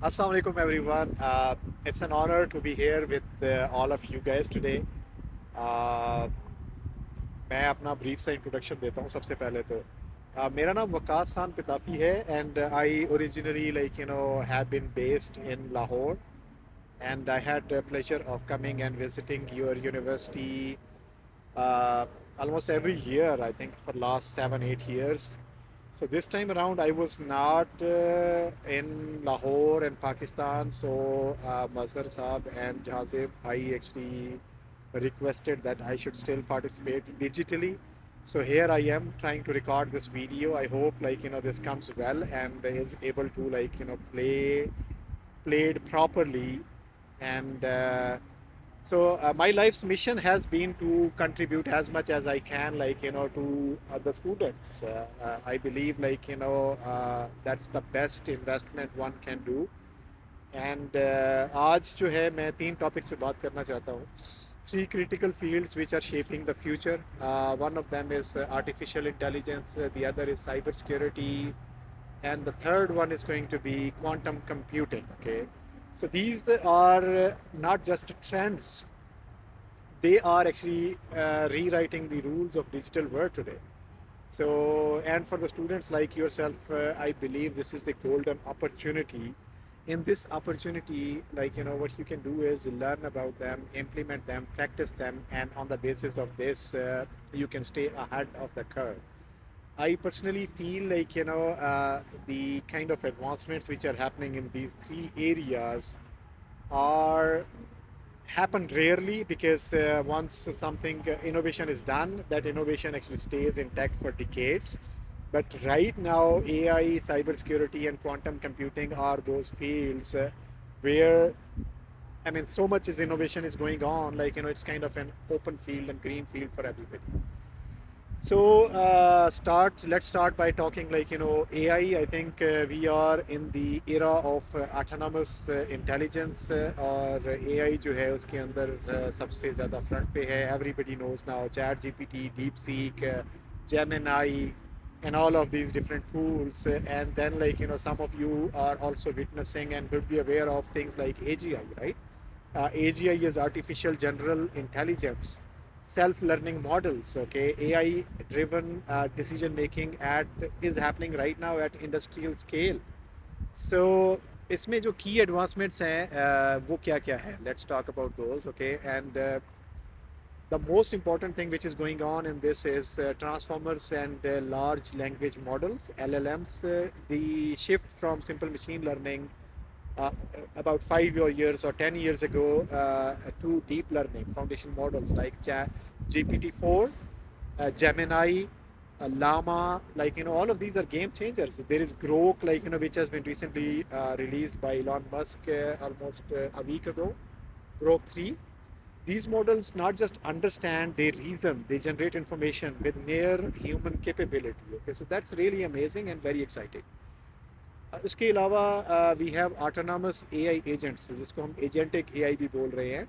Assalamu alaikum everyone. It's an honor to be here with all of you guys today. Uh, मैं अपना brief सा introduction देता हूँ सबसे पहले तो मेरा नाम वकास खान पिताफी है and I originally have been based in Lahore and I had the pleasure of coming and visiting your university uh, almost every year, I think, for last 7, 8 years. So this time around, I was not in Lahore and Pakistan. So Mazhar Saab and Jahazeb, I actually requested that I should still participate digitally. So here I am trying to record this video. I hope this comes well and is able to played properly and my life's mission has been to contribute as much as I can to the students. I believe that's the best investment one can do. And आज जो है मैं 3 topics पे बात करना चाहता हूँ. Three critical fields which are shaping the future. One of them is artificial intelligence, the other is cybersecurity, and the third one is going to be quantum computing. Okay, so these are not just trends, they are actually rewriting the rules of digital world today. So, and for the students like yourself, I believe this is a golden opportunity. In this opportunity, what you can do is learn about them, implement them, practice them, and on the basis of this, you can stay ahead of the curve. I personally feel the kind of advancements which are happening in these three areas are happen rarely because once something innovation is done, that innovation actually stays intact for decades. But right now, AI, cybersecurity, and quantum computing are those fields where so much is innovation is going on. It's kind of an open field and green field for everybody. So let's start by talking AI. I think we are in the era of autonomous intelligence और AI जो है उसके अंदर सबसे ज़्यादा front पे है. Everybody knows now ChatGPT, DeepSeek, Gemini, and all of these different tools. And then some of you are also witnessing and would be aware of things like AGI, right? AGI is artificial general intelligence, self-learning models. Okay, AI-driven decision making at is happening right now at industrial scale. So इसमें जो key advancements हैं वो क्या क्या है? Let's talk about those. Okay, and the most important thing which is going on in this is transformers and large language models, LLMs. The shift from simple machine learning uh, about 5 years or 10 years ago to deep learning foundation models like GPT-4, Gemini, Llama, all of these are game changers. There is Grok, which has been recently released by Elon Musk almost a week ago, Grok 3. These models not just understand, they reason, they generate information with mere human capability. Okay, so that's really amazing and very exciting. उसके अलावा we have autonomous AI agents जिसको हम agentic AI भी बोल रहे हैं.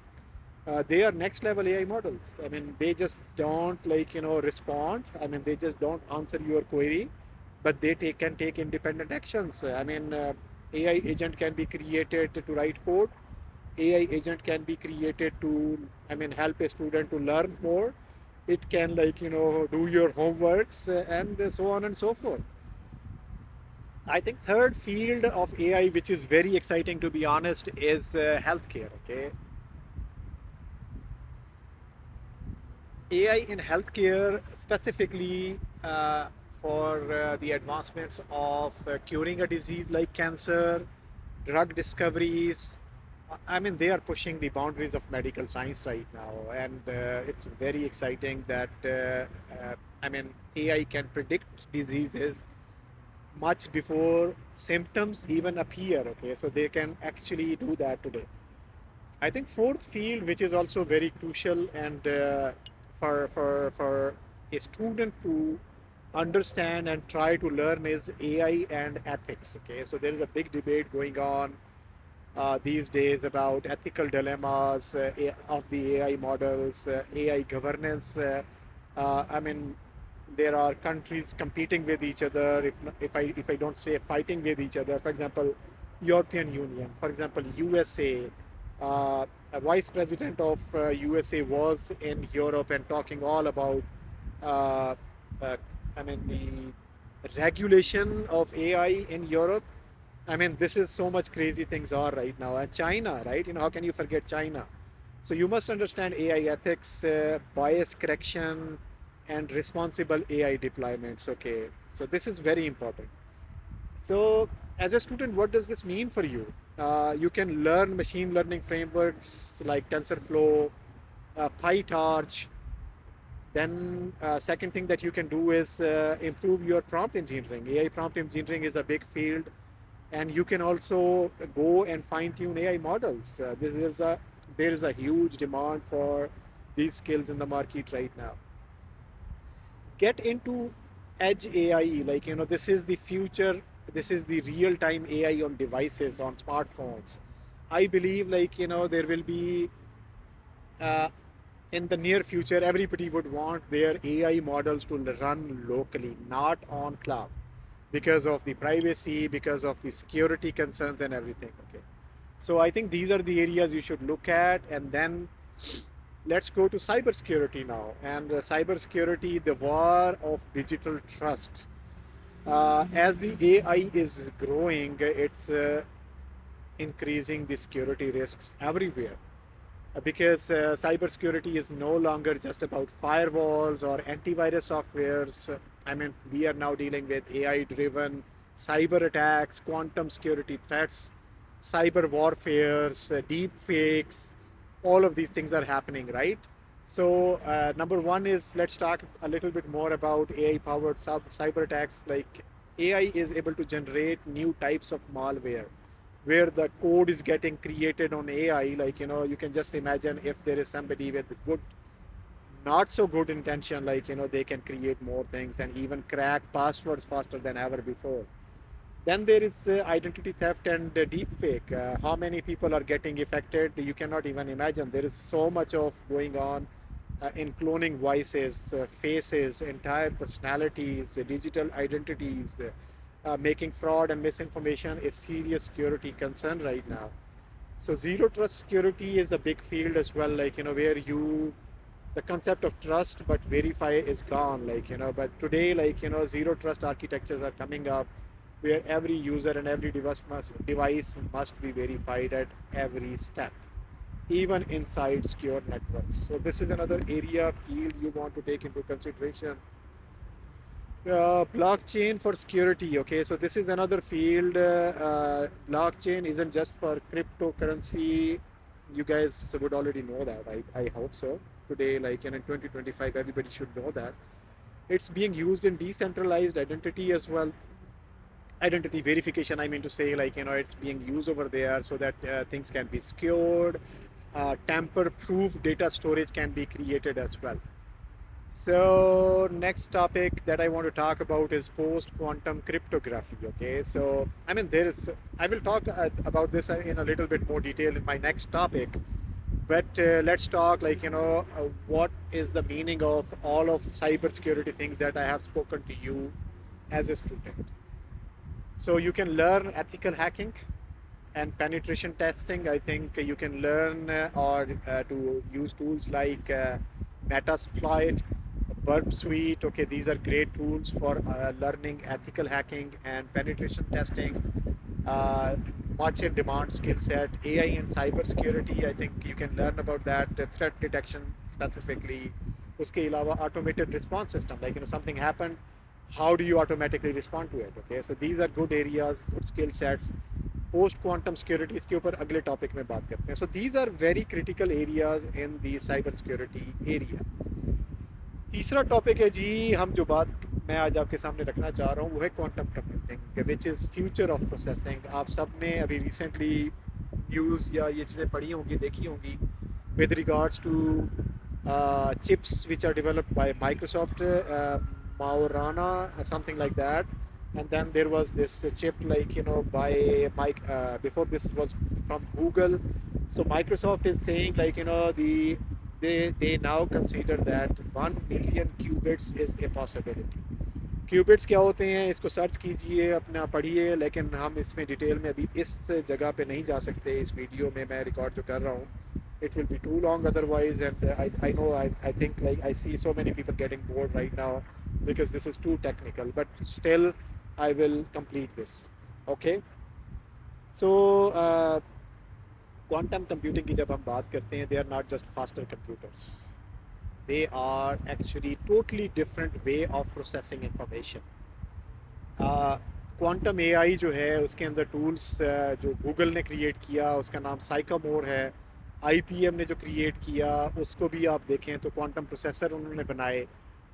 They are next level AI models. I mean, they just don't respond. I mean, they just don't answer your query, but they can take independent actions. I mean, AI agent can be created to write code. AI agent can be created to, help a student to learn more. It can do your homeworks and so on and so forth. I think third field of AI, which is very exciting to be honest, is healthcare. Okay, AI in healthcare specifically for the advancements of curing a disease like cancer, drug discoveries. I mean, they are pushing the boundaries of medical science right now, and it's very exciting that AI can predict diseases much before symptoms even appear. Okay, so they can actually do that today. I think fourth field, which is also very crucial and for a student to understand and try to learn is AI and ethics. Okay, so there is a big debate going on these days about ethical dilemmas of the AI models, AI governance. I mean, there are countries competing with each other. If I don't say fighting with each other, for example, European Union, for example, USA. A vice president of USA was in Europe and talking all about, uh, uh, I mean, the regulation of AI in Europe. I mean, this is so much crazy things are right now. And China, right? How can you forget China? So you must understand AI ethics, bias correction, and responsible AI deployments. Okay, so this is very important. So, as a student, what does this mean for you? You can learn machine learning frameworks like TensorFlow, PyTorch. Then, second thing that you can do is improve your prompt engineering. AI prompt engineering is a big field, and you can also go and fine tune AI models. This is a There is a huge demand for these skills in the market right now. Get into edge AI. This is the future. This is the real time AI on devices, on smartphones. I believe, there will be, uh, in the near future, everybody would want their AI models to run locally, not on cloud, because of the privacy, because of the security concerns and everything. Okay. So I think these are the areas you should look at. And then let's go to cybersecurity now. And cybersecurity, the war of digital trust. As the AI is growing, it's increasing the security risks everywhere. Because cybersecurity is no longer just about firewalls or antivirus softwares. I mean, we are now dealing with AI driven cyber attacks, quantum security threats, cyber warfares, deep fakes. All of these things are happening, right? So, number one is, let's talk a little bit more about AI powered cyber attacks. Like, AI is able to generate new types of malware where the code is getting created on AI. You can just imagine if there is somebody with good, not so good intention, they can create more things and even crack passwords faster than ever before. Then there is identity theft and deep fake. How many people are getting affected? You cannot even imagine. There is so much of going on in cloning voices, faces, entire personalities, digital identities. Making fraud and misinformation is serious security concern right now. So zero trust security is a big field as well, where the concept of trust but verify is gone, but today, zero trust architectures are coming up where every user and every device must be verified at every step, even inside secure networks. So this is another area field you want to take into consideration. Blockchain for security. Okay, so this is another field. Blockchain isn't just for cryptocurrency. You guys would already know that. I hope so. Today, in 2025, everybody should know that. It's being used in decentralized identity as well. Identity verification, I mean to say, it's being used over there so that things can be secured. Tamper proof data storage can be created as well. So next topic that I want to talk about is post-quantum cryptography. Okay, so I mean I will talk about this in a little bit more detail in my next topic. But let's talk what is the meaning of all of cybersecurity things that I have spoken to you as a student. So you can learn ethical hacking and penetration testing. I think you can learn or to use tools like Metasploit, Burp Suite. Okay, these are great tools for learning ethical hacking and penetration testing. Uh, Much in demand skill set. AI and cybersecurity, I think you can learn about that. Threat detection specifically. उसके अलावा automated response system, something happened, how do you automatically respond to it? Okay, so these are good areas, good skill sets. Post quantum security, इसके ऊपर अगले topic में बात करते हैं. So these are very critical areas in the cyber security area. तीसरा topic है जी, हम जो बात मैं आज आपके सामने रखना चाह रहा हूँ वो है quantum computing, which is future of processing. आप सब ने अभी रिसेंटली न्यूज़ या ये चीज़ें पढ़ी होंगी, देखी होंगी with regards to chips which are developed by Microsoft, Maorana, something like that. And then there was this chip by Mike. Before this was from Google. So Microsoft is saying they now consider that 1 million qubits is a possibility. Qubits क्या होते हैं इसको search कीजिए, अपना पढ़िए, लेकिन हम इसमें डिटेल में अभी इस जगह पे नहीं जा सकते। इस वीडियो में मैं रिकॉर्ड जो कर रहा हूँ, it will be too long otherwise, and I know I think like I see so many people getting bored right now because this is too technical, but still I will complete this. Okay, so quantum computing की जब हम बात करते हैं, they are not just faster computers, they are actually totally different way of processing information. Quantum AI जो है उसके अंदर टूल्स जो गूगल ने क्रिएट किया उसका नाम साइकामोर है। आईपीएम ने जो क्रिएट किया उसको भी आप देखें तो क्वांटम प्रोसेसर उन्होंने बनाए।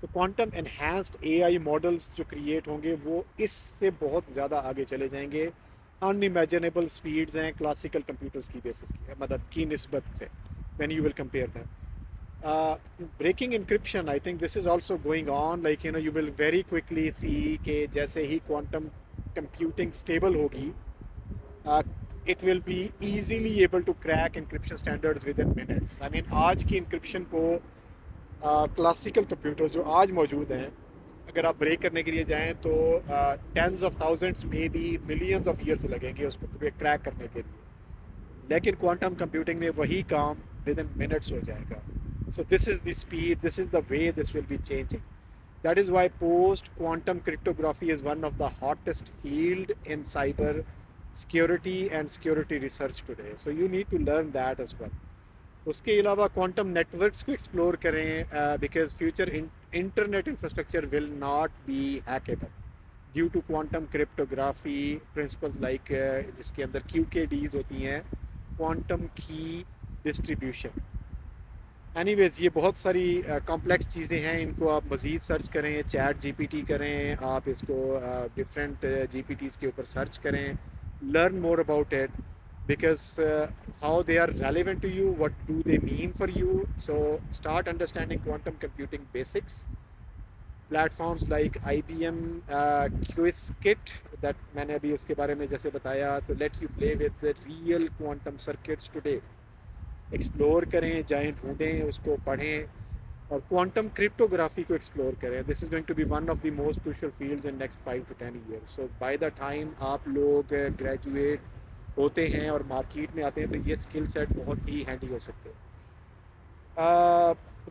तो क्वांटम एनहांस्ड एआई मॉडल्स जो क्रिएट होंगे वो इससे बहुत ज़्यादा आगे चले जाएंगे। अनइमेजिनेबल स्पीड्स हैं क्लासिकल कंप्यूटर्स की बेसिस की, मतलब की निस्बत से, when you will compare them. breaking encryption, I think this is also going on, like you will very quickly see कि जैसे ही quantum computing stable होगी, uh, it will be easily able to crack encryption standards within minutes. I mean आज की encryption को classical computers जो आज मौजूद हैं, अगर आप ब्रेक करने के लिए जाएं तो टेंस ऑफ थाउजेंड्स में भी मिलियंस ऑफ ईयर्स लगेंगे उसको क्रैक करने के लिए, लेकिन क्वांटम कंप्यूटिंग में वही काम विद इन मिनट्स हो जाएगा। So this is the speed, this is the way this will be changing. That is why post quantum cryptography is one of the hottest field in cyber security and security research today. So you need to learn that as well. उसके अलावा quantum networks को explore करें, because future internet infrastructure will not be hackable due to quantum cryptography principles like जिसके अंदर QKDs होती हैं, quantum की distribution. Anyways ये बहुत सारी कॉम्प्लेक्स चीज़ें हैं, इनको आप मज़ीद सर्च करें, चैट जीपीटी करें, आप इसको डिफरेंट GPTs के ऊपर सर्च करें, learn more about it, because how they are relevant to you, what do they mean for you. So start understanding quantum computing basics. Platforms like IBM Qiskit that मैंने अभी उसके बारे में जैसे बताया, तो let you play with the real quantum circuits today. Explore करें, जाएं, ढूंढें, उसको पढ़ें और क्वांटम क्रिप्टोग्राफी को एक्सप्लोर करें। This is going to be one of the most crucial fields in next 5 to 10 years. So by the time आप लोग ग्रेजुएट होते हैं और मार्केट में आते हैं तो ये स्किल सेट बहुत ही हैंडी हो सकते हैं।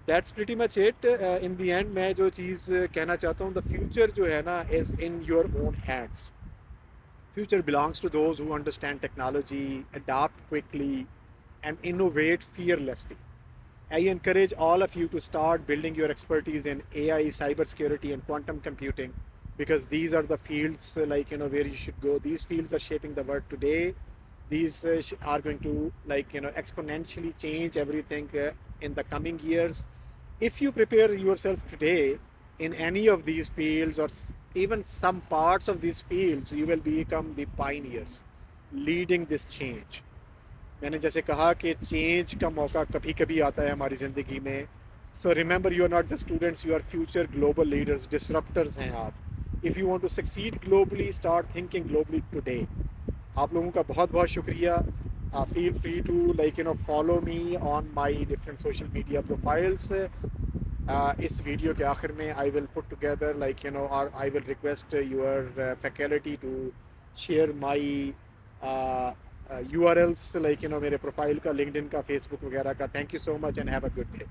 That's pretty much it. In the end मैं जो चीज़ कहना चाहता हूँ, द फ्यूचर जो है ना is in your own hands. Future belongs to those who understand technology, adopt quickly and innovate fearlessly. I encourage all of you to start building your expertise in AI, cybersecurity, and quantum computing, because these are the fields where you should go. These fields are shaping the world today. These are going to exponentially change everything in the coming years. If you prepare yourself today in any of these fields or even some parts of these fields, you will become the pioneers leading this change. मैंने जैसे कहा कि change का मौका कभी कभी आता है हमारी ज़िंदगी में। So remember, you are not just students, you are future global leaders, disruptors हैं आप। If you want to succeed globally, start thinking globally today. आप लोगों का बहुत बहुत शुक्रिया। Feel free to follow me on my different social media profiles. इस video के आखिर में आई विल पुट टुगेदर और I will request your faculty to share my URLs मेरे प्रोफाइल का, लिंक्डइन का, फेसबुक वगैरह का। Thank you so much and have a good day.